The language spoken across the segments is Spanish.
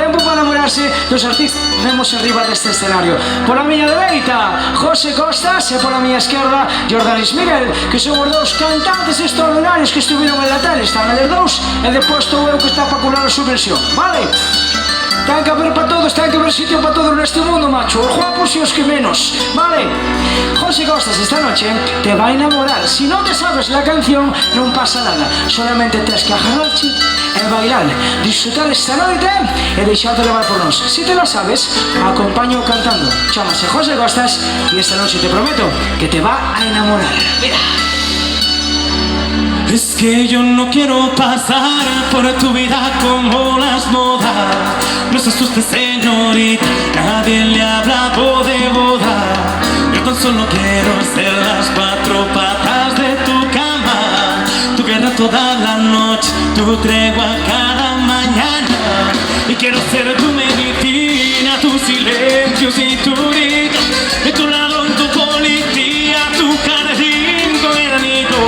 Tempo para enamorarse dos artistas que vemos arriba deste escenario. Pola miña dereita, José Costas, e pola miña esquerda, Jordan Luis Miguel, que son os dous cantantes extraordinarios que estuviron en la tele. Están eles dous, e depois estou eu que está para curar a subversión, vale? Ten que haber para todos, ten que haber sitio para todos neste mundo, macho. Os guapos e os que menos, vale? José Costas esta noche te va a enamorar. Si no te sabes la canción, non pasa nada. Solamente tens que agarrarte e bailar, disfrutar esta noite e deixarte levar por nós. Si te la sabes, acompaño cantando. Chámase José Costas y esta noche te prometo que te va a enamorar. Mira. Es que yo no quiero pasar por tu vida como las modas. No se asuste, señorita, nadie le ha hablado de boda. Yo tan solo quiero ser las cuatro patas de tu cama, tu guerra toda la noche, tu tregua cada mañana. Y quiero ser tu medicina, tu silencio y tu grito, de tu lado en tu policía, tu jardín con el anillo.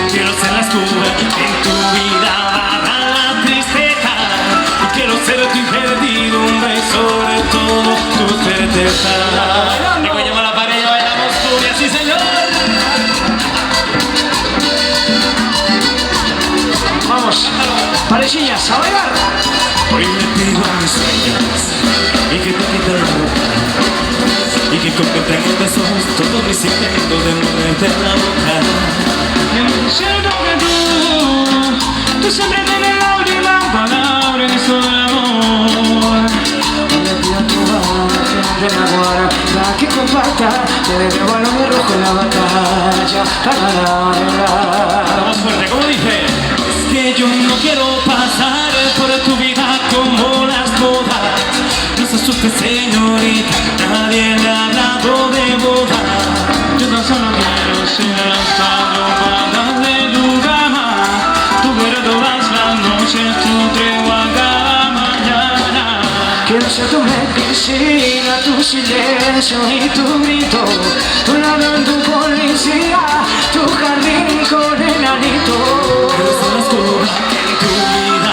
Quiero ser la escudo en tu vida, barra la tristeza. Y quiero ser tu incertidumbre y sobre todo tu certeza. Y voy a llamar a la pareja, bailamos cumbia, sí señor. Vamos, parejillas, a bailar. Hoy le pido a mis sueños y que te quite la boca y que convierta en besos todos mis intentos de morderte la boca. Siento que tú siempre tienes la última palabra en esto del amor. Le pido a tu boca que me aguarda, la que comparta, te debe balón de rojo en la batalla. Más fuerte, ¿cómo dice? Es que yo no quiero pasar por tu vida como las modas. No se asuste, señorita, nadie le ha hablado de boda. Yo tan solo quiero ser las cuatro patas de tu cama, tu guerra todas las noches, tu tregua cada mañana. Quiero ser tu medicina, tu silencio y tu grito, tu lado en tu policía, tu jardín con enanito. Quiero ser la escoba en tu vida,